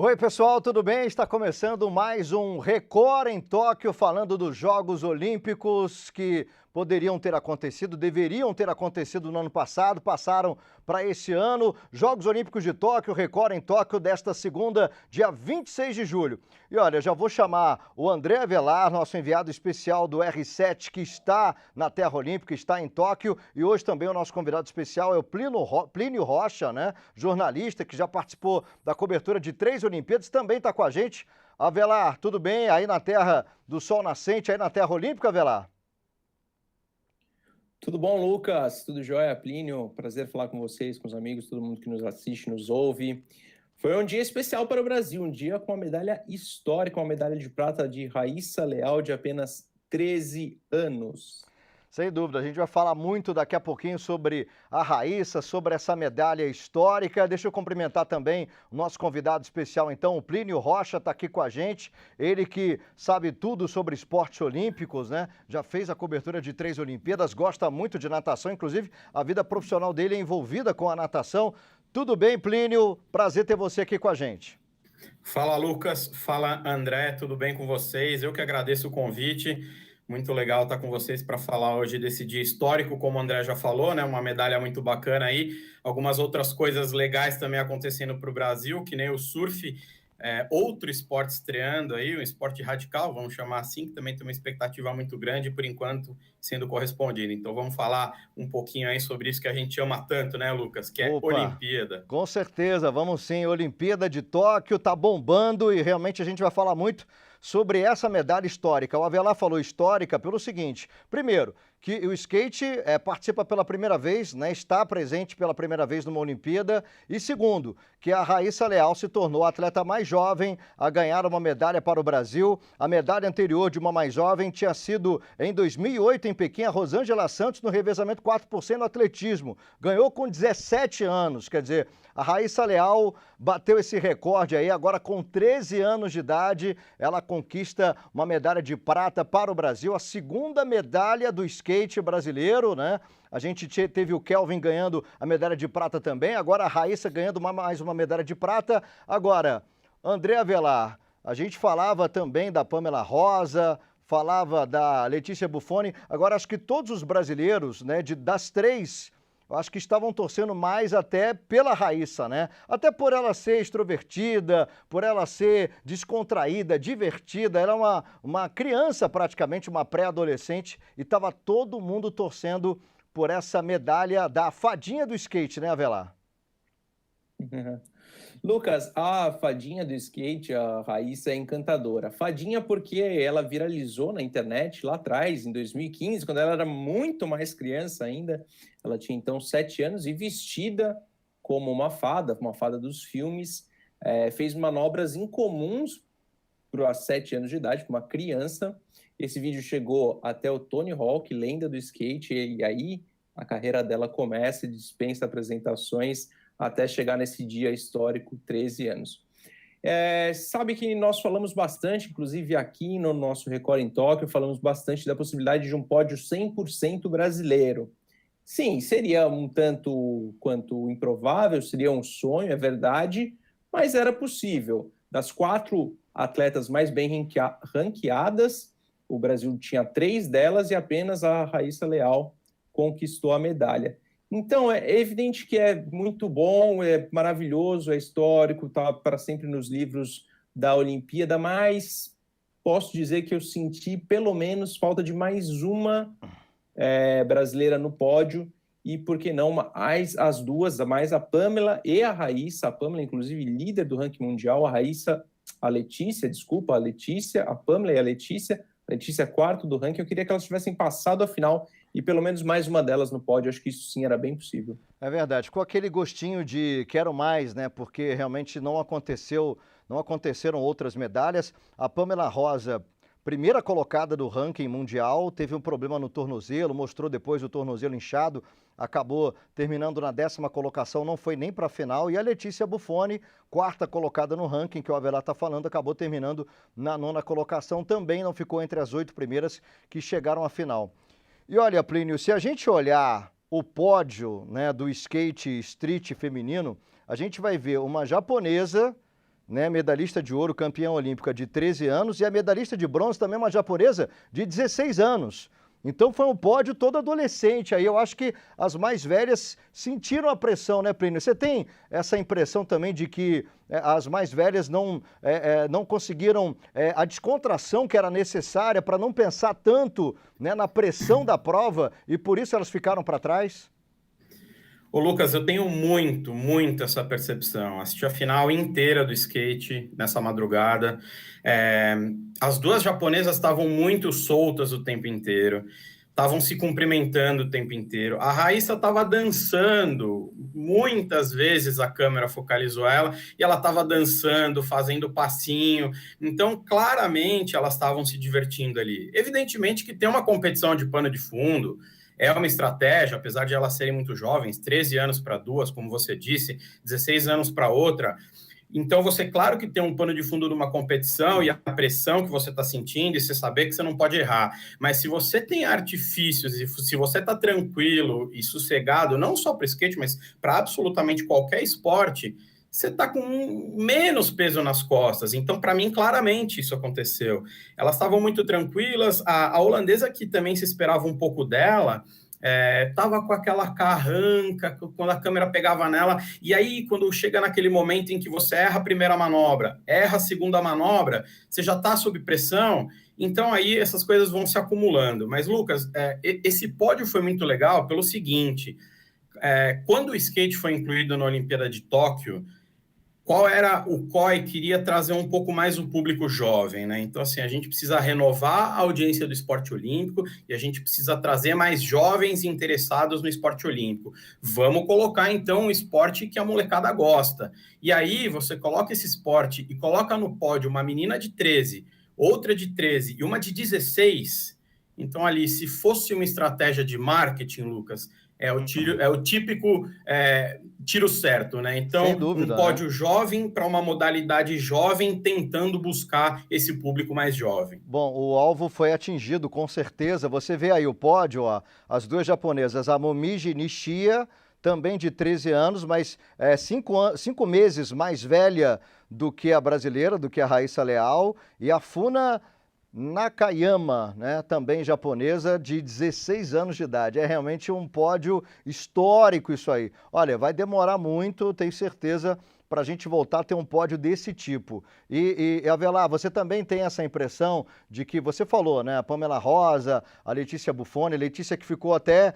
Oi, pessoal, tudo bem? Está começando mais um Record em Tóquio, falando dos Jogos Olímpicos que poderiam ter acontecido, deveriam ter acontecido no ano passado, passaram para esse ano. Jogos Olímpicos de Tóquio, Record em Tóquio, desta segunda, dia 26 de julho. E olha, já vou chamar o André Avelar, nosso enviado especial do R7, que está na Terra Olímpica, está em Tóquio, e hoje também o nosso convidado especial é o Plínio Rocha, né? Jornalista que já participou da cobertura de 3 Olimpíadas, também está com a gente. Avelar, tudo bem? Aí na Terra do Sol Nascente, aí na Terra Olímpica, Avelar? Tudo bom, Lucas? Tudo jóia, Plínio? Prazer falar com vocês, com os amigos, todo mundo que nos assiste, nos ouve. Foi um dia especial para o Brasil, um dia com uma medalha histórica, uma medalha de prata de Raíssa Leal, de apenas 13 anos. Sem dúvida, a gente vai falar muito daqui a pouquinho sobre a Raíssa, sobre essa medalha histórica. Deixa eu cumprimentar também o nosso convidado especial, então, o Plínio Rocha está aqui com a gente. Ele que sabe tudo sobre esportes olímpicos, né? Já fez a cobertura de 3 Olimpíadas, gosta muito de natação, inclusive a vida profissional dele é envolvida com a natação. Tudo bem, Plínio? Prazer ter você aqui com a gente. Fala, Lucas. Fala, André. Tudo bem com vocês? Eu que agradeço o convite. Muito legal estar com vocês para falar hoje desse dia histórico, como o André já falou, né? Uma medalha muito bacana aí. Algumas outras coisas legais também acontecendo para o Brasil, que nem o surf, outro esporte estreando aí, um esporte radical, vamos chamar assim, que também tem uma expectativa muito grande, por enquanto, sendo correspondido. Então vamos falar um pouquinho aí sobre isso que a gente ama tanto, né, Lucas? Que é Opa, Olimpíada. com certeza, vamos sim. Olimpíada de Tóquio tá bombando e realmente a gente vai falar muito sobre essa medalha histórica. O Avelar falou histórica pelo seguinte: primeiro, que o skate participa pela primeira vez, né, está presente pela primeira vez numa Olimpíada, e segundo, que a Raíssa Leal se tornou a atleta mais jovem a ganhar uma medalha para o Brasil. A medalha anterior de uma mais jovem tinha sido em 2008 em Pequim, a Rosângela Santos no revezamento 4% no atletismo. Ganhou com 17 anos, quer dizer, a Raíssa Leal bateu esse recorde aí, agora com 13 anos de idade, ela conquista uma medalha de prata para o Brasil, a segunda medalha do skate brasileiro, né? A gente teve o Kelvin ganhando a medalha de prata também, agora a Raíssa ganhando mais uma medalha de prata. Agora, André Avelar, a gente falava também da Pamela Rosa, falava da Letícia Buffoni, agora acho que todos os brasileiros, né, das 3, eu acho que estavam torcendo mais até pela Raíssa, né? Até por ela ser extrovertida, por ela ser descontraída, divertida. Ela é uma criança praticamente, uma pré-adolescente, e estava todo mundo torcendo por essa medalha da fadinha do skate, né, Avelar? Lucas, a fadinha do skate, a Raíssa, é encantadora. Fadinha porque ela viralizou na internet lá atrás, em 2015, quando ela era muito mais criança ainda. Ela tinha então 7 anos e vestida como uma fada dos filmes, fez manobras incomuns para 7 anos de idade, para uma criança. Esse vídeo chegou até o Tony Hawk, lenda do skate, e aí a carreira dela começa e dispensa apresentações até chegar nesse dia histórico, 13 anos. Sabe que nós falamos bastante, inclusive aqui no nosso Record em Tóquio, falamos bastante da possibilidade de um pódio 100% brasileiro. Sim, seria um tanto quanto improvável, seria um sonho, é verdade, mas era possível. Das 4 atletas mais bem ranqueadas, o Brasil tinha 3 delas e apenas a Raíssa Leal conquistou a medalha. Então, é evidente que é muito bom, é maravilhoso, é histórico, está para sempre nos livros da Olimpíada, mas posso dizer que eu senti pelo menos falta de mais uma brasileira no pódio, e por que não as duas, mais a Pamela e a Raíssa, a Pamela inclusive líder do ranking mundial, a Letícia, a Pamela e a Letícia quarto do ranking. Eu queria que elas tivessem passado a final e pelo menos mais uma delas no pódio. Acho que isso sim era bem possível. É verdade, com aquele gostinho de quero mais, né? Porque realmente não aconteceram outras medalhas. A Pamela Rosa, primeira colocada do ranking mundial, teve um problema no tornozelo, mostrou depois o tornozelo inchado, acabou terminando na 10ª colocação, não foi nem para a final. E a Letícia Buffoni, quarta colocada no ranking, que o Avelar está falando, acabou terminando na 9ª colocação, também não ficou entre as 8 primeiras que chegaram à final. E olha, Plínio, se a gente olhar o pódio, né, do skate street feminino, a gente vai ver uma japonesa né, medalhista de ouro, campeã olímpica de 13 anos, e a medalhista de bronze também uma japonesa de 16 anos. Então foi um pódio todo adolescente. Aí eu acho que as mais velhas sentiram a pressão, né, Plínio? Você tem essa impressão também de que as mais velhas não conseguiram a descontração que era necessária para não pensar tanto, né, na pressão da prova e por isso elas ficaram para trás? Ô Lucas, eu tenho muito essa percepção. Assisti a final inteira do skate nessa madrugada. As duas japonesas estavam muito soltas o tempo inteiro, estavam se cumprimentando o tempo inteiro. A Raíssa estava dançando, muitas vezes a câmera focalizou ela, e ela estava dançando, fazendo passinho. Então, claramente, elas estavam se divertindo ali. Evidentemente que tem uma competição de pano de fundo, é uma estratégia, apesar de elas serem muito jovens, 13 anos para duas, como você disse, 16 anos para outra. Então, você, claro que tem um pano de fundo de uma competição e a pressão que você está sentindo e você saber que você não pode errar. Mas se você tem artifícios e se você está tranquilo e sossegado, não só para skate, mas para absolutamente qualquer esporte, você está com menos peso nas costas. Então, para mim, claramente isso aconteceu. Elas estavam muito tranquilas. A holandesa, que também se esperava um pouco dela, estava com aquela carranca, quando a câmera pegava nela. E aí, quando chega naquele momento em que você erra a primeira manobra, erra a segunda manobra, você já está sob pressão. Então, aí, essas coisas vão se acumulando. Mas, Lucas, esse pódio foi muito legal pelo seguinte... quando o skate foi incluído na Olimpíada de Tóquio, qual era o COI? Queria trazer um pouco mais o público jovem, né? Então, assim, a gente precisa renovar a audiência do esporte olímpico e a gente precisa trazer mais jovens interessados no esporte olímpico. Vamos colocar, então, um esporte que a molecada gosta. E aí, você coloca esse esporte e coloca no pódio uma menina de 13, outra de 13 e uma de 16. Então, ali, se fosse uma estratégia de marketing, Lucas, é o típico tiro certo, né? Então, sem dúvida, um pódio, né? Jovem para uma modalidade jovem, tentando buscar esse público mais jovem. Bom, o alvo foi atingido, com certeza. Você vê aí o pódio, ó, as duas japonesas, a Momiji Nishia, também de 13 anos, mas 5 meses mais velha do que a brasileira, do que a Raíssa Leal, e a Funa Nakayama, né, também japonesa, de 16 anos de idade. É realmente um pódio histórico isso aí. Olha, vai demorar muito, tenho certeza, para a gente voltar a ter um pódio desse tipo. E Avelar, você também tem essa impressão de que você falou, né? A Pamela Rosa, a Letícia Buffoni, Letícia que ficou até...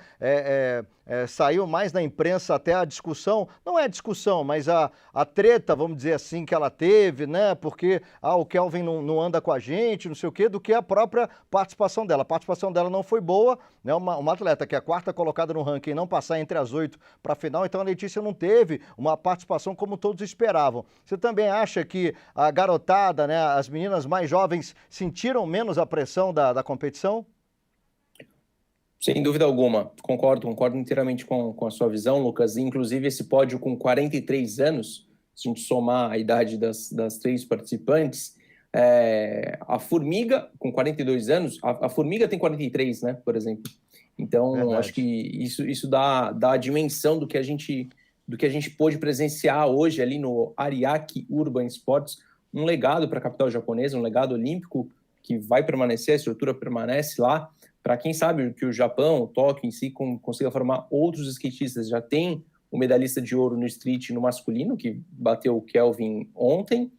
saiu mais na imprensa até a discussão, não é discussão, mas a treta, vamos dizer assim, que ela teve, né? Porque o Kelvin não anda com a gente, não sei o quê, do que a própria participação dela. A participação dela não foi boa, né? Uma atleta que é a quarta colocada no ranking não passar entre as 8 para a final, então a Letícia não teve uma participação como todos esperavam. Você também acha que a garotada, né, as meninas mais jovens sentiram menos a pressão da competição? Sem dúvida alguma, concordo inteiramente com a sua visão, Lucas. Inclusive, esse pódio com 43 anos, se a gente somar a idade das três participantes, a Formiga, com 42 anos, a Formiga tem 43, né, por exemplo. Então, Verdade. acho que isso dá a dimensão do que a gente pôde presenciar hoje ali no Ariake Urban Sports, um legado para a capital japonesa, um legado olímpico que vai permanecer, a estrutura permanece lá. Para quem sabe que o Japão, o Tóquio em si, consiga formar outros skatistas. Já tem o medalhista de ouro no street no masculino, que bateu o Kelvin ontem,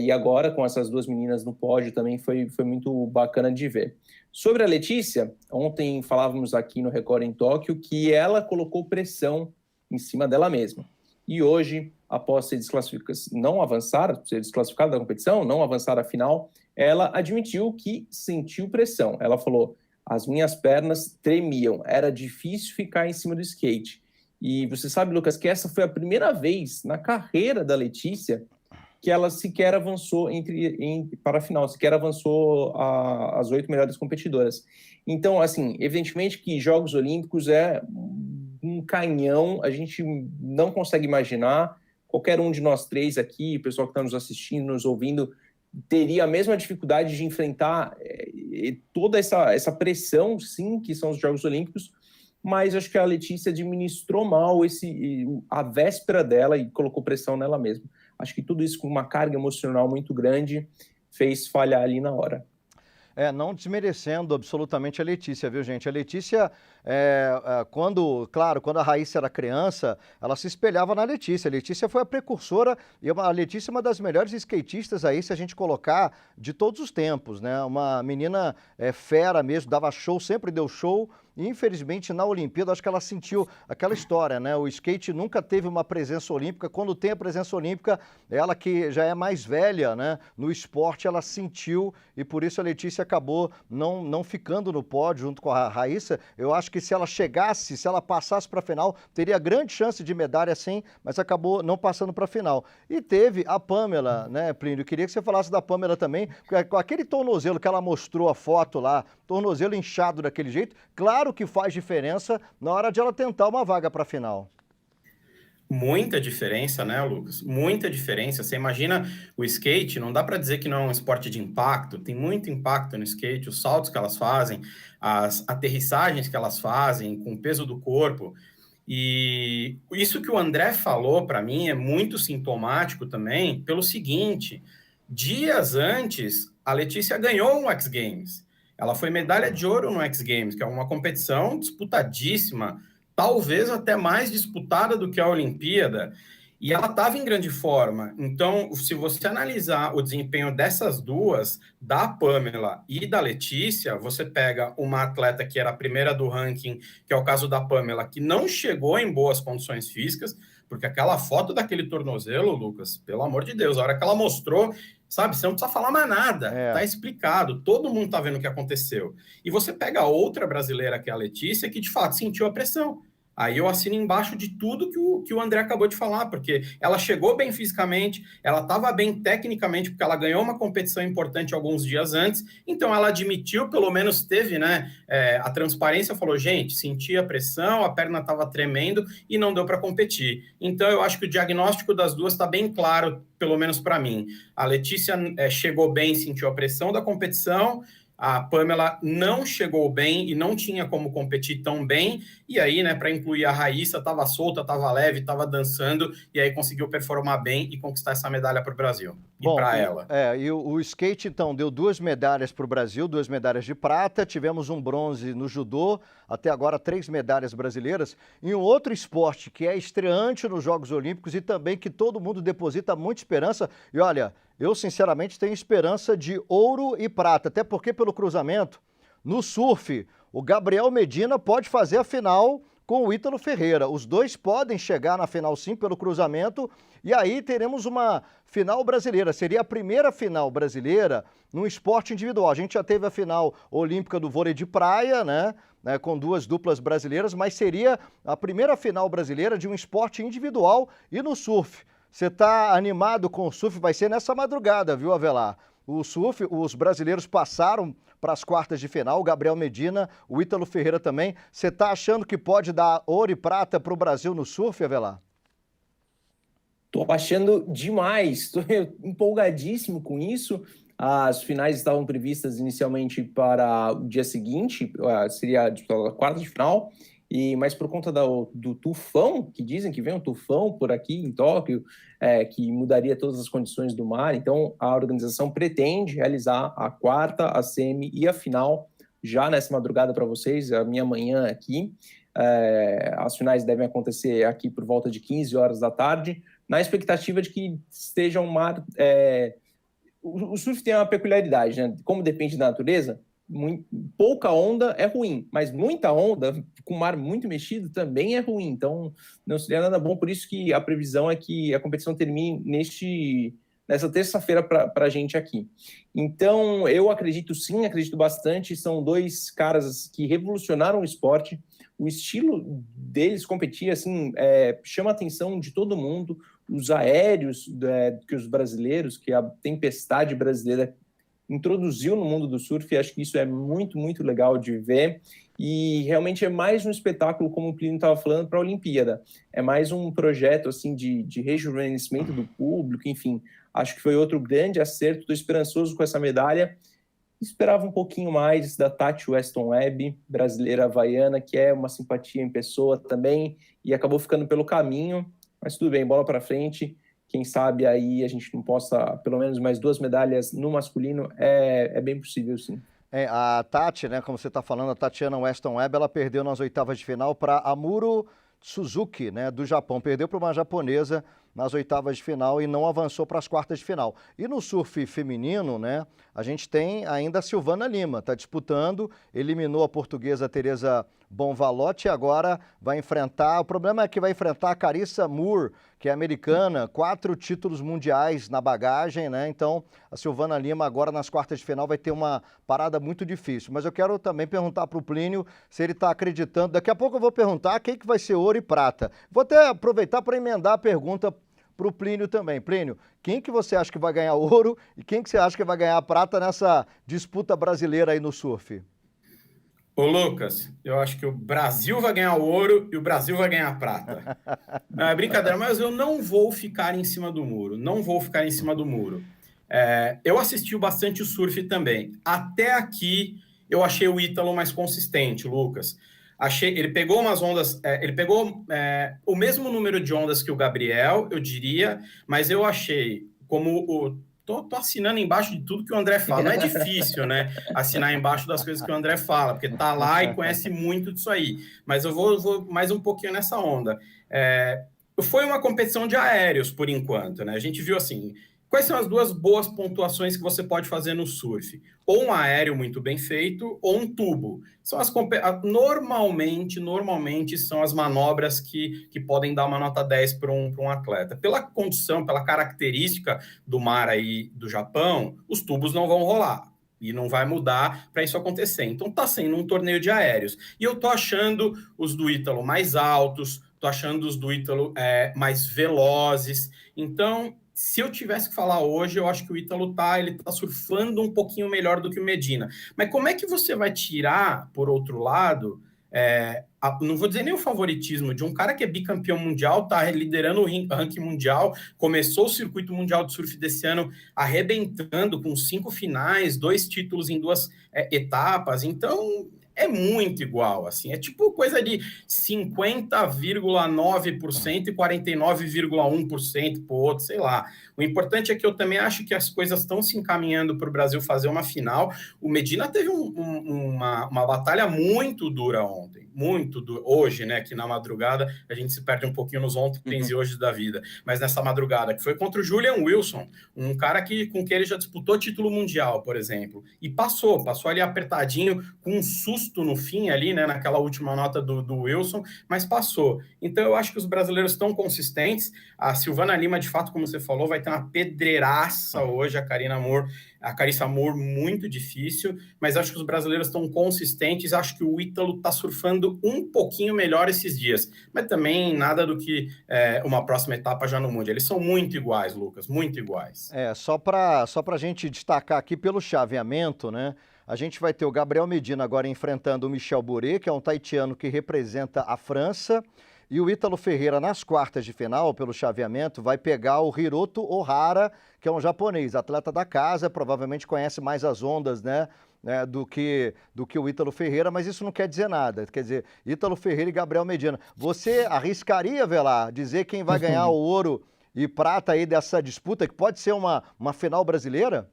e agora com essas duas meninas no pódio também foi muito bacana de ver. Sobre a Letícia, ontem falávamos aqui no Record em Tóquio que ela colocou pressão em cima dela mesma. E hoje, após ser desclassificada da competição, não avançar à final, ela admitiu que sentiu pressão. Ela falou: as minhas pernas tremiam, era difícil ficar em cima do skate. E você sabe, Lucas, que essa foi a primeira vez na carreira da Letícia que ela sequer avançou para a final, sequer avançou as 8 melhores competidoras. Então, assim, evidentemente que Jogos Olímpicos é um canhão, a gente não consegue imaginar. Qualquer um de nós três aqui, o pessoal que está nos assistindo, nos ouvindo, teria a mesma dificuldade de enfrentar toda essa pressão, sim, que são os Jogos Olímpicos, mas acho que a Letícia administrou mal a véspera dela e colocou pressão nela mesma. acho que tudo isso com uma carga emocional muito grande fez falhar ali na hora. Não desmerecendo absolutamente a Letícia, viu, gente? A Letícia, quando a Raíssa era criança, ela se espelhava na Letícia. A Letícia foi a precursora e a Letícia é uma das melhores skatistas aí, se a gente colocar, de todos os tempos, né? Uma menina fera mesmo, dava show, sempre deu show. E, infelizmente, na Olimpíada, acho que ela sentiu aquela história, né? O skate nunca teve uma presença olímpica. Quando tem a presença olímpica, ela que já é mais velha, né? No esporte, ela sentiu e por isso a Letícia acabou não ficando no pódio junto com a Raíssa. Eu acho que se ela passasse para a final, teria grande chance de medalha sim, mas acabou não passando para a final. E teve a Pamela, né, Plínio? Eu queria que você falasse da Pamela também, com aquele tornozelo que ela mostrou a foto lá, tornozelo inchado daquele jeito, claro que faz diferença na hora de ela tentar uma vaga para a final. Muita diferença, né, Lucas? Muita diferença. Você imagina o skate, não dá para dizer que não é um esporte de impacto, tem muito impacto no skate, os saltos que elas fazem, as aterrissagens que elas fazem com o peso do corpo. E isso que o André falou para mim é muito sintomático também, pelo seguinte: dias antes, a Letícia ganhou um X Games. Ela foi medalha de ouro no X Games, que é uma competição disputadíssima, talvez até mais disputada do que a Olimpíada, e ela estava em grande forma. Então, se você analisar o desempenho dessas duas, da Pamela e da Letícia, você pega uma atleta que era a primeira do ranking, que é o caso da Pamela, que não chegou em boas condições físicas, porque aquela foto daquele tornozelo, Lucas, pelo amor de Deus, a hora que ela mostrou, sabe, você não precisa falar mais nada, tá explicado, todo mundo tá vendo o que aconteceu. E você pega a outra brasileira, que é a Letícia, que de fato sentiu a pressão. Aí eu assino embaixo de tudo que o André acabou de falar, porque ela chegou bem fisicamente, ela estava bem tecnicamente, porque ela ganhou uma competição importante alguns dias antes, então ela admitiu, pelo menos teve, né, a transparência, falou, gente, senti a pressão, a perna estava tremendo e não deu para competir. Então eu acho que o diagnóstico das duas está bem claro, pelo menos para mim. A Letícia chegou bem, sentiu a pressão da competição, a Pamela não chegou bem e não tinha como competir tão bem, e aí, né, para incluir a Raíssa, estava solta, estava leve, estava dançando, e aí conseguiu performar bem e conquistar essa medalha para o Brasil. E para ela. E o skate, então, deu 2 medalhas para o Brasil, 2 medalhas de prata, tivemos um bronze no judô, até agora 3 medalhas brasileiras. E um outro esporte que é estreante nos Jogos Olímpicos e também que todo mundo deposita muita esperança, e olha, eu sinceramente tenho esperança de ouro e prata, até porque pelo cruzamento, no surf, o Gabriel Medina pode fazer a final com o Ítalo Ferreira. Os dois podem chegar na final sim pelo cruzamento e aí teremos uma final brasileira. Seria a primeira final brasileira no esporte individual. A gente já teve a final olímpica do vôlei de praia, né, com 2 duplas brasileiras, mas seria a primeira final brasileira de um esporte individual e no surf. Você está animado com o surf? Vai ser nessa madrugada, viu, Avelar? O surf, os brasileiros passaram para as quartas de final, o Gabriel Medina, o Ítalo Ferreira também. Você está achando que pode dar ouro e prata para o Brasil no surf, Avelar? Estou achando demais, estou empolgadíssimo com isso. As finais estavam previstas inicialmente para o dia seguinte, seria a quarta de final, mas por conta do tufão, que dizem que vem um tufão por aqui em Tóquio, que mudaria todas as condições do mar, então a organização pretende realizar a quarta, a semi e a final já nessa madrugada para vocês, a minha manhã aqui. As finais devem acontecer aqui por volta de 15 horas da tarde, na expectativa de que esteja um mar... O surf tem uma peculiaridade, né? Como depende da natureza, pouca onda é ruim, mas muita onda, com o mar muito mexido, também é ruim. Então, não seria nada bom. Por isso que a previsão é que a competição termine nessa terça-feira para a gente aqui. Então, eu acredito sim, acredito bastante. São 2 caras que revolucionaram o esporte. O estilo deles competir, assim, chama a atenção de todo mundo. Os aéreos que os brasileiros, que a tempestade brasileira introduziu no mundo do surf, acho que isso é muito, muito legal de ver, e realmente é mais um espetáculo, como o Plínio estava falando, para a Olimpíada. É mais um projeto assim, de rejuvenescimento do público, enfim, acho que foi outro grande acerto, estou esperançoso com essa medalha. Esperava um pouquinho mais da Tati Weston Webb, brasileira havaiana, que é uma simpatia em pessoa também, e acabou ficando pelo caminho, mas tudo bem, bola para frente, quem sabe aí a gente não possa, pelo menos mais 2 medalhas no masculino, é bem possível, sim. A Tati, né, como você está falando, a Tatiana Weston Webb, ela perdeu nas oitavas de final para Amuro Suzuki, né, do Japão. Perdeu para uma japonesa nas oitavas de final e não avançou para as quartas de final. E no surf feminino, né, a gente tem ainda a Silvana Lima, está disputando, eliminou a portuguesa Teresa Bonvalotti e agora vai enfrentar, o problema é que vai enfrentar a Carissa Moore, que é americana, 4 títulos mundiais na bagagem, né? Então a Silvana Lima agora nas quartas de final vai ter uma parada muito difícil. Mas eu quero também perguntar para o Plínio se ele está acreditando. Daqui a pouco eu vou perguntar quem que vai ser ouro e prata. Vou até aproveitar para emendar a pergunta para o Plínio também. Plínio, quem que você acha que vai ganhar ouro e quem que você acha que vai ganhar prata nessa disputa brasileira aí no surf? Ô, Lucas, eu acho que o Brasil vai ganhar ouro e o Brasil vai ganhar prata. Não, é brincadeira, mas eu não vou ficar em cima do muro. Não vou ficar em cima do muro. Eu assisti bastante o surf também. Até aqui, eu achei o Ítalo mais consistente, Lucas. Ele pegou umas ondas, ele pegou o mesmo número de ondas que o Gabriel, eu diria, mas eu achei como o... Tô assinando embaixo de tudo que o André fala. Não é difícil, né? Assinar embaixo das coisas que o André fala, porque tá lá e conhece muito disso aí. Mas eu vou mais um pouquinho nessa onda. Foi uma competição de aéreos, por enquanto, né? A gente viu assim... Quais são as 2 boas pontuações que você pode fazer no surf? Ou um aéreo muito bem feito, ou um tubo. São normalmente são as manobras que podem dar uma nota 10 para um atleta. Pela condição, pela característica do mar aí do Japão, os tubos não vão rolar. E não vai mudar para isso acontecer. Então está sendo um torneio de aéreos. E eu tô achando os do Ítalo mais altos, tô achando os do Ítalo mais velozes. Então... Se eu tivesse que falar hoje, eu acho que o Ítalo ele tá surfando um pouquinho melhor do que o Medina. Mas como é que você vai tirar, por outro lado, não vou dizer nem o favoritismo de um cara que é bicampeão mundial, tá liderando o ranking mundial, começou o circuito mundial de surf desse ano arrebentando com 5 finais, 2 títulos em 2 etapas. Então... é muito igual, assim, é tipo coisa de 50,9% e 49,1% para o outro, sei lá. O importante é que eu também acho que as coisas estão se encaminhando para o Brasil fazer uma final. O Medina teve uma batalha muito dura ontem, muito dura. Hoje, né, aqui na madrugada, a gente se perde um pouquinho nos ontens e hoje da vida, mas nessa madrugada, que foi contra o Julian Wilson, um cara com quem ele já disputou título mundial, por exemplo, e passou ali apertadinho, com um susto no fim ali, né, naquela última nota do Wilson, mas passou. Então eu acho que os brasileiros estão consistentes. A Silvana Lima, de fato, como você falou, vai ter uma pedreiraça hoje, a Carissa Moore, muito difícil, mas acho que os brasileiros estão consistentes. Acho que o Ítalo está surfando um pouquinho melhor esses dias, mas também nada do que uma próxima etapa já no mundo. Eles são muito iguais, Lucas, muito iguais. Só para a gente destacar aqui pelo chaveamento, né? A gente vai ter o Gabriel Medina agora enfrentando o Michel Bourret, que é um taitiano que representa a França, e o Ítalo Ferreira nas quartas de final, pelo chaveamento, vai pegar o Hiroto Ohara, que é um japonês, atleta da casa, provavelmente conhece mais as ondas, né? Do que o Ítalo Ferreira, mas isso não quer dizer nada. Quer dizer, Ítalo Ferreira e Gabriel Medina. Você arriscaria, Velar, dizer quem vai ganhar o ouro e prata aí dessa disputa, que pode ser uma final brasileira?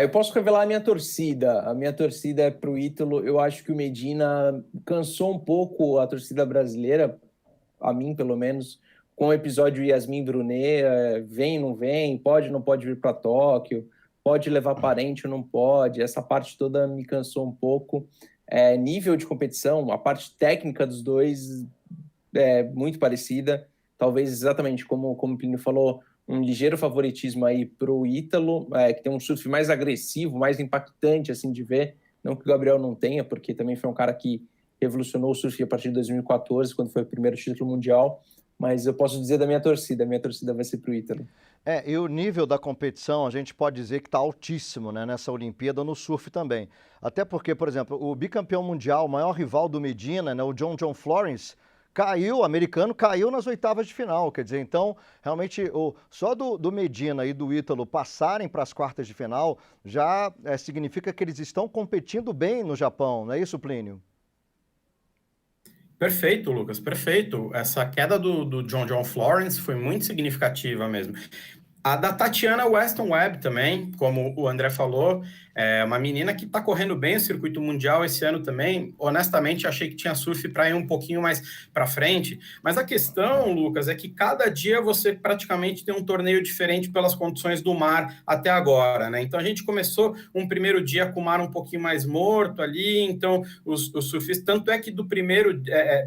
Eu posso revelar a minha torcida. A minha torcida é para o Ítalo. Eu acho que o Medina cansou um pouco a torcida brasileira, a mim pelo menos, com o episódio Yasmin Brunet, vem, não vem, pode, não pode vir para Tóquio, pode levar parente ou não pode. Essa parte toda me cansou um pouco. Nível de competição, a parte técnica dos dois é muito parecida. Talvez exatamente como o Plínio falou, um ligeiro favoritismo aí para o Ítalo, que tem um surf mais agressivo, mais impactante assim de ver, não que o Gabriel não tenha, porque também foi um cara que revolucionou o surf a partir de 2014, quando foi o primeiro título mundial, mas eu posso dizer da minha torcida vai ser para o Ítalo. E o nível da competição, a gente pode dizer que está altíssimo, né, nessa Olimpíada, no surf também. Até porque, por exemplo, o bicampeão mundial, o maior rival do Medina, né, o John Florence, o americano caiu nas oitavas de final, quer dizer, então, realmente, só do Medina e do Ítalo passarem para as quartas de final já significa que eles estão competindo bem no Japão, não é isso, Plínio? Perfeito, Lucas, perfeito. Essa queda do John Florence foi muito significativa mesmo. A da Tatiana Weston Webb também, como o André falou, é uma menina que está correndo bem o circuito mundial esse ano também. Honestamente, achei que tinha surf para ir um pouquinho mais para frente. Mas a questão, Lucas, é que cada dia você praticamente tem um torneio diferente pelas condições do mar até agora, né? Então a gente começou um primeiro dia com o mar um pouquinho mais morto ali, então os surfistas, tanto é que do primeiro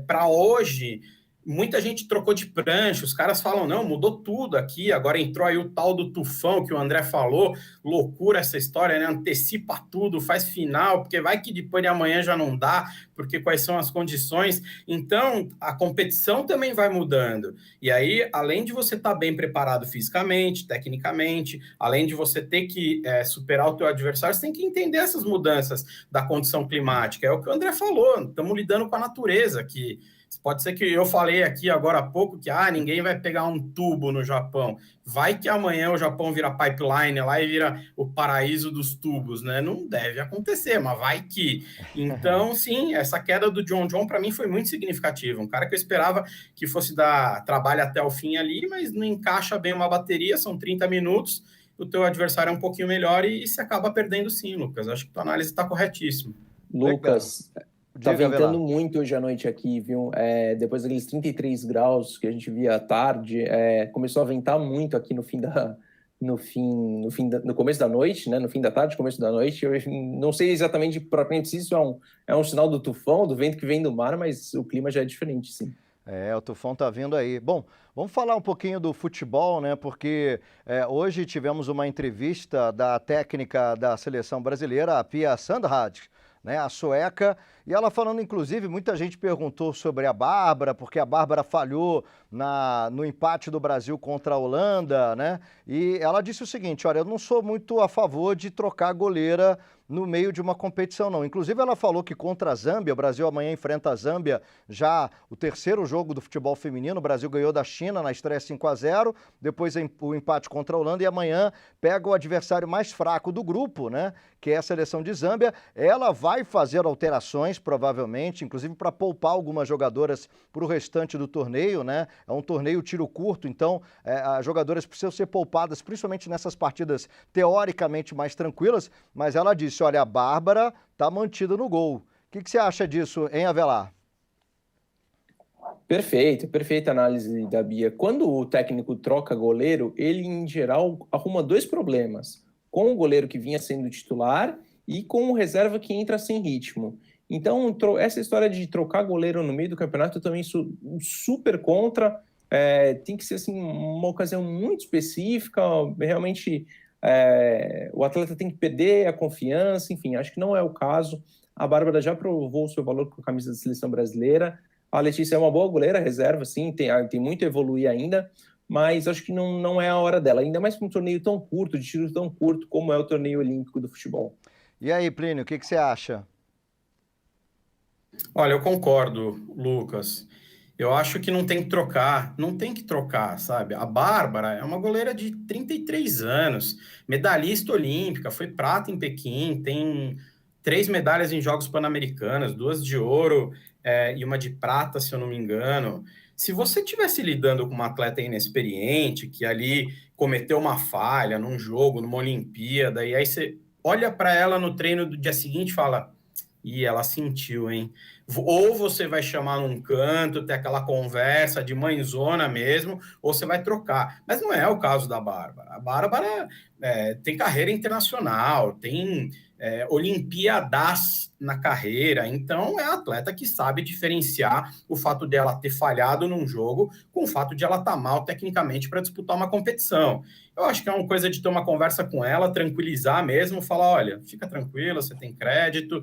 para hoje muita gente trocou de prancha, os caras falam, não, mudou tudo aqui, agora entrou aí o tal do tufão que o André falou, loucura essa história, né? Antecipa tudo, faz final, porque vai que depois de amanhã já não dá, porque quais são as condições. Então, a competição também vai mudando. E aí, além de você estar bem preparado fisicamente, tecnicamente, além de você ter que superar o teu adversário, você tem que entender essas mudanças da condição climática. É o que o André falou, estamos lidando com a natureza aqui. Pode ser que eu falei aqui agora há pouco que ninguém vai pegar um tubo no Japão. Vai que amanhã o Japão vira pipeline lá e vira o paraíso dos tubos, né? Não deve acontecer, mas vai que. Então, sim, essa queda do John para mim foi muito significativa. Um cara que eu esperava que fosse dar trabalho até o fim ali, mas não encaixa bem uma bateria, são 30 minutos, o teu adversário é um pouquinho melhor e se acaba perdendo sim, Lucas. Acho que tua análise está corretíssima. Lucas, tá ventando muito hoje à noite aqui, viu? Depois daqueles 33 graus que a gente via à tarde, começou a ventar muito aqui no começo da noite, né? No fim da tarde, começo da noite. Eu não sei exatamente propriamente se isso é um sinal do tufão, do vento que vem do mar, mas o clima já é diferente, sim. O tufão tá vindo aí. Bom, vamos falar um pouquinho do futebol, né? Porque hoje tivemos uma entrevista da técnica da seleção brasileira, a Pia Sundhage, né, a sueca, e ela falando, inclusive, muita gente perguntou sobre a Bárbara, porque a Bárbara falhou no empate do Brasil contra a Holanda, né? E ela disse o seguinte, olha, eu não sou muito a favor de trocar goleira no meio de uma competição, não. Inclusive, ela falou que contra a Zâmbia, o Brasil amanhã enfrenta a Zâmbia, já o terceiro jogo do futebol feminino, o Brasil ganhou da China na estreia 5-0, depois o empate contra a Holanda, e amanhã pega o adversário mais fraco do grupo, né, que é a seleção de Zâmbia. Ela vai fazer alterações, provavelmente, inclusive para poupar algumas jogadoras para o restante do torneio, né? É um torneio tiro curto, então as jogadoras precisam ser poupadas, principalmente nessas partidas teoricamente mais tranquilas, mas ela disse, olha, a Bárbara está mantida no gol. O que você acha disso, hein, Avelar? Perfeita análise da Bia. Quando o técnico troca goleiro, ele, em geral, arruma dois problemas. Com o goleiro que vinha sendo titular e com o reserva que entra sem ritmo. Então, essa história de trocar goleiro no meio do campeonato, eu também sou super contra. Tem que ser assim, uma ocasião muito específica, realmente o atleta tem que perder a confiança, enfim, acho que não é o caso. A Bárbara já provou o seu valor com a camisa da seleção brasileira. A Letícia é uma boa goleira, reserva, sim, tem muito a evoluir ainda, mas acho que não é a hora dela, ainda mais para um torneio tão curto, de tiro tão curto como é o torneio olímpico do futebol. E aí, Plínio, o que você acha? Olha, eu concordo, Lucas. Eu acho que não tem que trocar, sabe? A Bárbara é uma goleira de 33 anos, medalhista olímpica, foi prata em Pequim, tem 3 medalhas em Jogos Pan-Americanos, 2 de ouro e uma de prata, se eu não me engano. Se você estivesse lidando com uma atleta inexperiente, que ali cometeu uma falha num jogo, numa Olimpíada, e aí você olha para ela no treino do dia seguinte e fala... E ela sentiu, hein? Ou você vai chamar num canto, ter aquela conversa de mãezona mesmo, ou você vai trocar. Mas não é o caso da Bárbara. A Bárbara tem carreira internacional, tem Olimpíadas na carreira, então é a atleta que sabe diferenciar o fato dela ter falhado num jogo com o fato de ela estar mal tecnicamente para disputar uma competição. Eu acho que é uma coisa de ter uma conversa com ela, tranquilizar mesmo, falar, olha, fica tranquila, você tem crédito,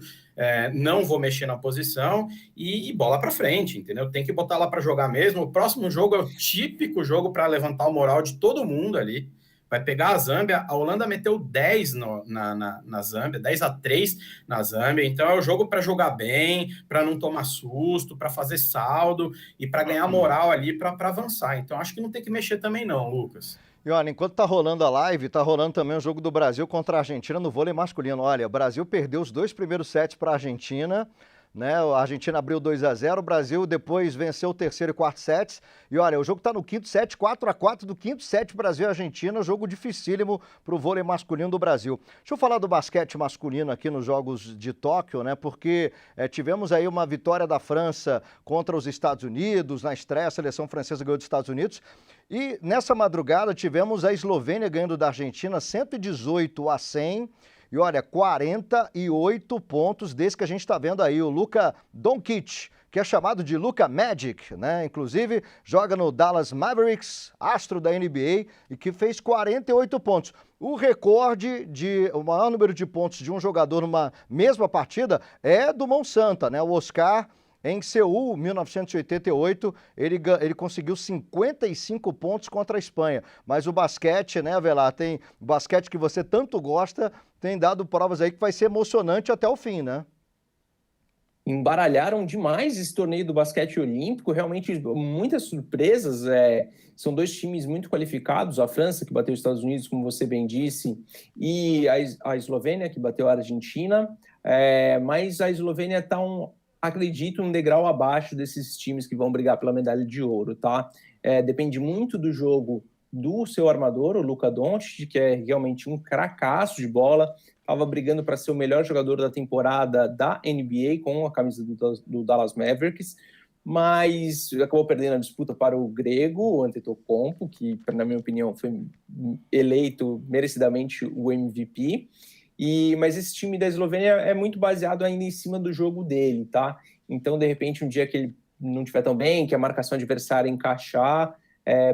não vou mexer na posição e bola para frente, entendeu? Tem que botar ela para jogar mesmo. O próximo jogo é o típico jogo para levantar o moral de todo mundo ali. Vai pegar a Zâmbia, a Holanda meteu 10 na Zâmbia, 10-3 na Zâmbia, então é o jogo para jogar bem, para não tomar susto, para fazer saldo e para ganhar moral ali para avançar. Então acho que não tem que mexer também não, Lucas. E olha, enquanto tá rolando a live, tá rolando também o jogo do Brasil contra a Argentina no vôlei masculino. Olha, o Brasil perdeu os 2 primeiros sets para a Argentina, né? A Argentina abriu 2-0, o Brasil depois venceu o terceiro e quarto sets. E olha, o jogo está no quinto set, 4-4 do quinto set, Brasil e Argentina, jogo dificílimo para o vôlei masculino do Brasil. Deixa eu falar do basquete masculino aqui nos Jogos de Tóquio, né? Porque tivemos aí uma vitória da França contra os Estados Unidos, na estreia a seleção francesa ganhou dos Estados Unidos. E nessa madrugada tivemos a Eslovênia ganhando da Argentina 118-100. E olha, 48 pontos desse que a gente está vendo aí, o Luka Doncic, que é chamado de Luka Magic, né? Inclusive, joga no Dallas Mavericks, astro da NBA, e que fez 48 pontos. O recorde o maior número de pontos de um jogador numa mesma partida é do Monsanta, né? O Oscar, em Seul, 1988, ele conseguiu 55 pontos contra a Espanha. Mas o basquete, né, Avelar, tem o basquete que você tanto gosta, tem dado provas aí que vai ser emocionante até o fim, né? Embaralharam demais esse torneio do basquete olímpico, realmente muitas surpresas. São dois times muito qualificados, a França, que bateu os Estados Unidos, como você bem disse, e a Eslovênia, que bateu a Argentina, mas a Eslovênia está acredito, um degrau abaixo desses times que vão brigar pela medalha de ouro, tá? Depende muito do jogo do seu armador, o Luka Doncic, que é realmente um cracaço de bola, estava brigando para ser o melhor jogador da temporada da NBA com a camisa do Dallas Mavericks, mas acabou perdendo a disputa para o grego, o Antetokounmpo, que, na minha opinião, foi eleito merecidamente o MVP. Mas esse time da Eslovênia é muito baseado ainda em cima do jogo dele, tá? Então, de repente, um dia que ele não estiver tão bem, que a marcação adversária encaixar,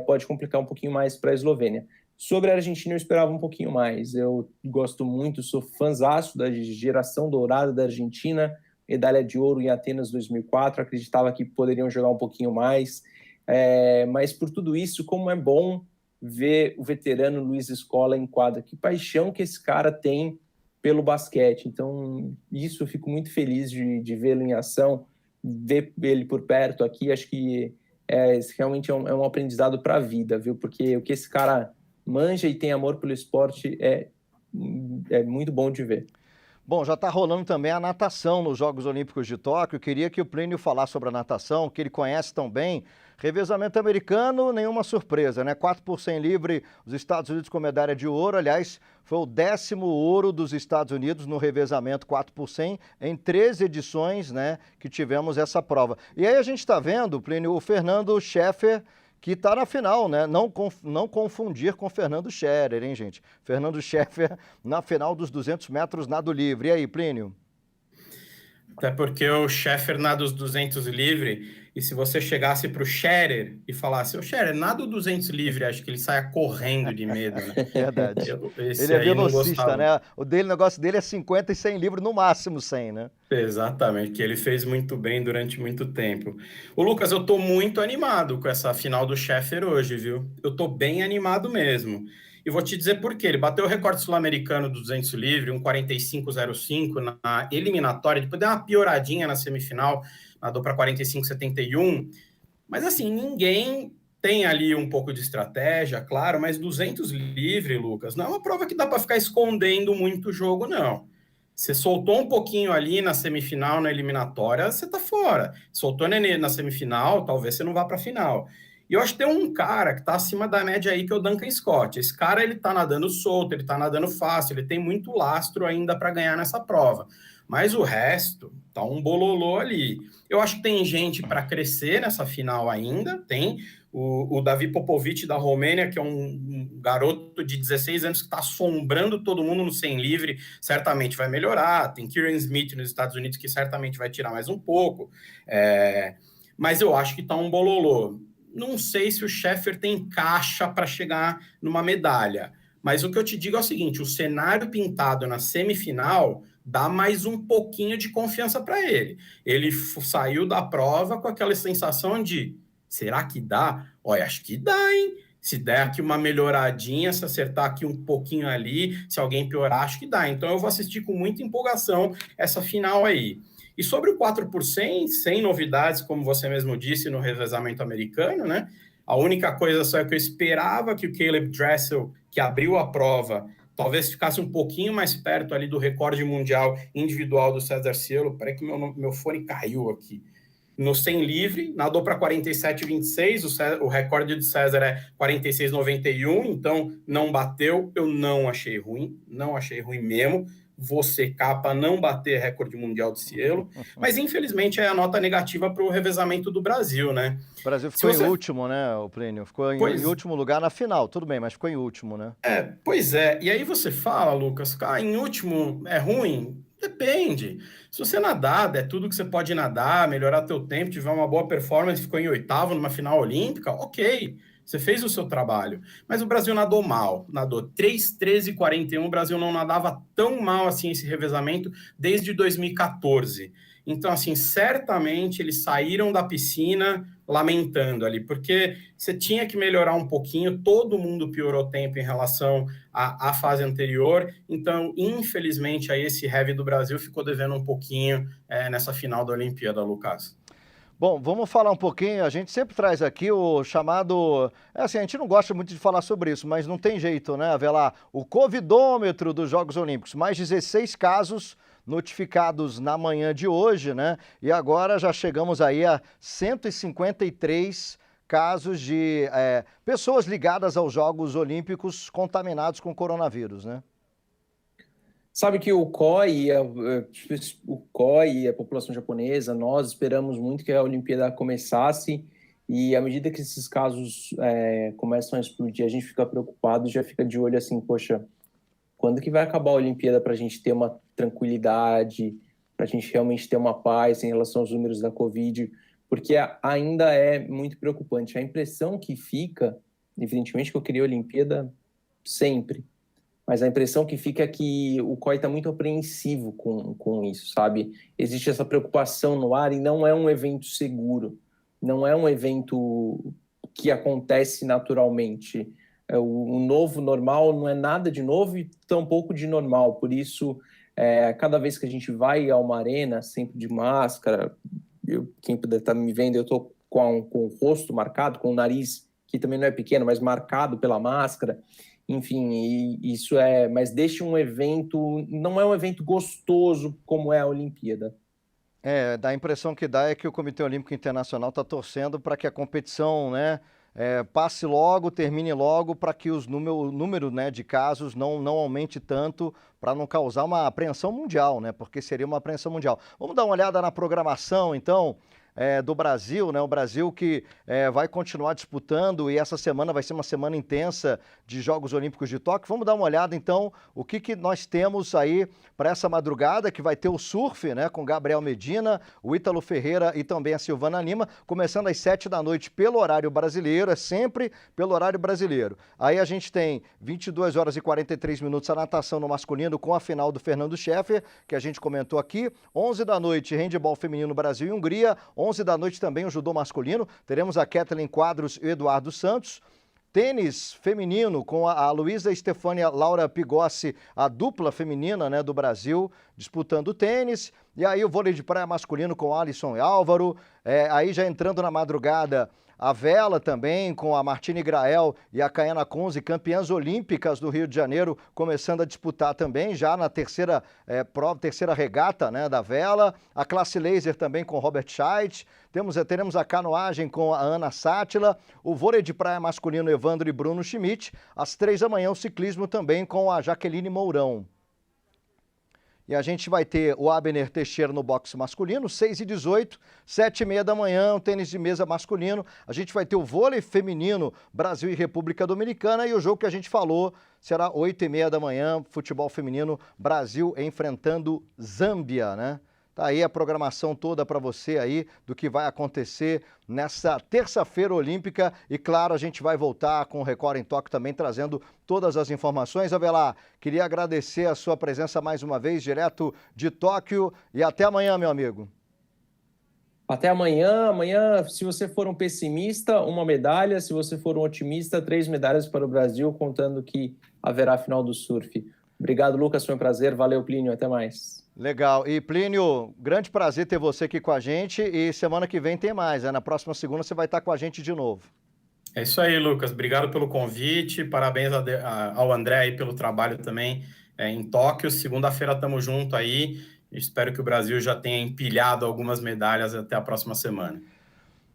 pode complicar um pouquinho mais para a Eslovênia. Sobre a Argentina, eu esperava um pouquinho mais. Eu gosto muito, sou fãzaço da geração dourada da Argentina, medalha de ouro em Atenas 2004, acreditava que poderiam jogar um pouquinho mais. Mas por tudo isso, como é bom ver o veterano Luiz Scola em quadra. Que paixão que esse cara tem pelo basquete. Então, isso eu fico muito feliz de vê-lo em ação, ver ele por perto aqui. Acho que realmente é um aprendizado para a vida, viu? Porque o que esse cara manja e tem amor pelo esporte é muito bom de ver. Bom, já está rolando também a natação nos Jogos Olímpicos de Tóquio. Eu queria que o Plínio falasse sobre a natação, que ele conhece tão bem. Revezamento americano, nenhuma surpresa, né? 4 por 100 livre, os Estados Unidos com medalha de ouro. Aliás, foi o 10º ouro dos Estados Unidos no revezamento 4 por 100 em 13 edições, né, que tivemos essa prova. E aí a gente está vendo, Plínio, o Fernando Scheffer, que está na final, né? Não confundir com Fernando Scherer, hein, gente? Fernando Scheffer na final dos 200 metros nado livre. E aí, Plínio? Até porque o Scheffer nada os 200 livre, e se você chegasse para o Scherer e falasse, ô Scherer, nada o 200 livre, acho que ele saia correndo de medo, né? Verdade. Ele é velocista, né? O negócio dele é 50 e 100 livre, no máximo 100, né? Exatamente, que ele fez muito bem durante muito tempo. Ô Lucas, eu tô muito animado com essa final do Scheffer hoje, viu? Eu tô bem animado mesmo. E vou te dizer por quê. Ele bateu o recorde sul-americano do 200 livre, um 45,05 na eliminatória, depois deu uma pioradinha na semifinal, nadou para 45,71. Mas assim, ninguém tem ali um pouco de estratégia, claro, mas 200 livre, Lucas, não é uma prova que dá para ficar escondendo muito o jogo, não. Você soltou um pouquinho ali na semifinal, na eliminatória, você tá fora. Soltou na semifinal, talvez você não vá para a final. E eu acho que tem um cara que tá acima da média aí, que é o Duncan Scott. Esse cara, ele tá nadando solto, ele tá nadando fácil, ele tem muito lastro ainda para ganhar nessa prova. Mas o resto tá um bololô ali. Eu acho que tem gente para crescer nessa final ainda, tem o Davi Popovic da Romênia, que é um garoto de 16 anos que está assombrando todo mundo no 100 livre, certamente vai melhorar. Tem Kieran Smith nos Estados Unidos, que certamente vai tirar mais um pouco. Mas eu acho que tá um bololô. Não sei se o Scheffer tem caixa para chegar numa medalha, mas o que eu te digo é o seguinte, o cenário pintado na semifinal dá mais um pouquinho de confiança para ele. Ele saiu da prova com aquela sensação de, será que dá? Olha, acho que dá, hein? Se der aqui uma melhoradinha, se acertar aqui um pouquinho ali, se alguém piorar, acho que dá. Então eu vou assistir com muita empolgação essa final aí. E sobre o 4 por 100, sem novidades, como você mesmo disse, no revezamento americano, né? A única coisa só é que eu esperava que o Caleb Dressel, que abriu a prova, talvez ficasse um pouquinho mais perto ali do recorde mundial individual do César Cielo. Peraí que meu fone caiu aqui. No 100 livre, nadou para 47,26, o recorde do César é 46,91, então não bateu. Eu não achei ruim mesmo. Você, capa, não bater recorde mundial de Cielo, mas infelizmente é a nota negativa para o revezamento do Brasil, né? O Brasil ficou em último, né, o Plínio? Ficou em último lugar na final, tudo bem, mas ficou em último, né? Pois é. E aí você fala, Lucas, em último é ruim? Depende. Se você nadar, é tudo que você pode nadar, melhorar teu tempo, tiver uma boa performance, ficou em oitavo numa final olímpica, ok. Você fez o seu trabalho. Mas o Brasil nadou mal. Nadou 3:13:41. O Brasil não nadava tão mal assim esse revezamento desde 2014. Então, assim, certamente eles saíram da piscina lamentando ali, porque você tinha que melhorar um pouquinho, todo mundo piorou tempo em relação à fase anterior, então, infelizmente, aí esse heavy do Brasil ficou devendo um pouquinho nessa final da Olimpíada, Lucas. Bom, vamos falar um pouquinho, a gente sempre traz aqui o chamado, assim, a gente não gosta muito de falar sobre isso, mas não tem jeito, né, Avelar? O covidômetro dos Jogos Olímpicos, mais 16 casos notificados na manhã de hoje, né? E agora já chegamos aí a 153 casos de pessoas ligadas aos Jogos Olímpicos contaminados com coronavírus, né? Sabe que o COI e a população japonesa, nós esperamos muito que a Olimpíada começasse e à medida que esses casos começam a explodir, a gente fica preocupado, já fica de olho assim, poxa, quando que vai acabar a Olimpíada para a gente ter uma tranquilidade, para a gente realmente ter uma paz em relação aos números da Covid, porque ainda é muito preocupante. A impressão que fica, evidentemente que eu queria a Olimpíada sempre, mas a impressão que fica é que o COI está muito apreensivo com isso, sabe? Existe essa preocupação no ar e não é um evento seguro, não é um evento que acontece naturalmente. O novo normal não é nada de novo e tampouco de normal, por isso, cada vez que a gente vai a uma arena, sempre de máscara, quem puder estar me vendo, eu estou com o rosto marcado, com o nariz, que também não é pequeno, mas marcado pela máscara. Enfim, isso mas deixa um evento, não é um evento gostoso como é a Olimpíada. Dá a impressão que dá é que o Comitê Olímpico Internacional está torcendo para que a competição, né, passe logo, termine logo, para que o número, né, de casos não aumente tanto, para não causar uma apreensão mundial, né, porque seria uma apreensão mundial. Vamos dar uma olhada na programação, então, do Brasil, né? O Brasil que vai continuar disputando e essa semana vai ser uma semana intensa de Jogos Olímpicos de Tóquio. Vamos dar uma olhada, então, o que nós temos aí para essa madrugada, que vai ter o surf, né? Com Gabriel Medina, o Ítalo Ferreira e também a Silvana Lima, começando às 7 da noite pelo horário brasileiro, é sempre pelo horário brasileiro. Aí a gente tem 22 horas e 43 minutos a natação no masculino com a final do Fernando Scheffer, que a gente comentou aqui. 11 da noite, handebol feminino Brasil e Hungria. 11 da noite também o judô masculino, teremos a Kathleen Quadros e o Eduardo Santos. Tênis feminino com a Luísa Estefânia Laura Pigossi, a dupla feminina, né, do Brasil, disputando tênis. E aí o vôlei de praia masculino com Alisson e Álvaro. Aí já entrando na madrugada, a vela também, com a Martine Grael e a Caiana Kunze, campeãs olímpicas do Rio de Janeiro, começando a disputar também, já na terceira regata, né, da vela. A classe laser também com Robert Scheidt. Teremos a canoagem com a Ana Sátila. O vôlei de praia masculino Evandro e Bruno Schmidt. Às 3 da manhã, o ciclismo também com a Jaqueline Mourão. E a gente vai ter o Abner Teixeira no boxe masculino, 6h18, 7h30 da manhã, o tênis de mesa masculino. A gente vai ter o vôlei feminino, Brasil e República Dominicana. E o jogo que a gente falou será 8h30 da manhã, futebol feminino, Brasil enfrentando Zâmbia, né? Tá aí a programação toda para você aí do que vai acontecer nessa terça-feira olímpica e, claro, a gente vai voltar com o Record em Tóquio também trazendo todas as informações. Avelar, queria agradecer a sua presença mais uma vez, direto de Tóquio, e até amanhã, meu amigo. Até amanhã. Amanhã, se você for um pessimista, uma medalha. Se você for um otimista, 3 medalhas para o Brasil, contando que haverá final do surf. Obrigado, Lucas, foi um prazer. Valeu, Plínio, até mais. Legal. E Plínio, grande prazer ter você aqui com a gente e semana que vem tem mais, né? Na próxima segunda você vai estar com a gente de novo. É isso aí, Lucas. Obrigado pelo convite. Parabéns ao André aí pelo trabalho também em Tóquio. Segunda-feira estamos junto aí. Espero que o Brasil já tenha empilhado algumas medalhas até a próxima semana.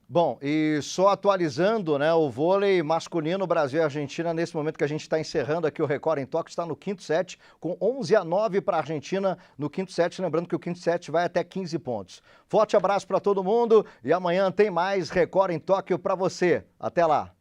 Bom, e só atualizando, né, o vôlei masculino, Brasil e Argentina, nesse momento que a gente está encerrando aqui o Record em Tóquio, está no quinto set, com 11-9 para a Argentina no quinto set, lembrando que o quinto set vai até 15 pontos. Forte abraço para todo mundo e amanhã tem mais Record em Tóquio para você. Até lá!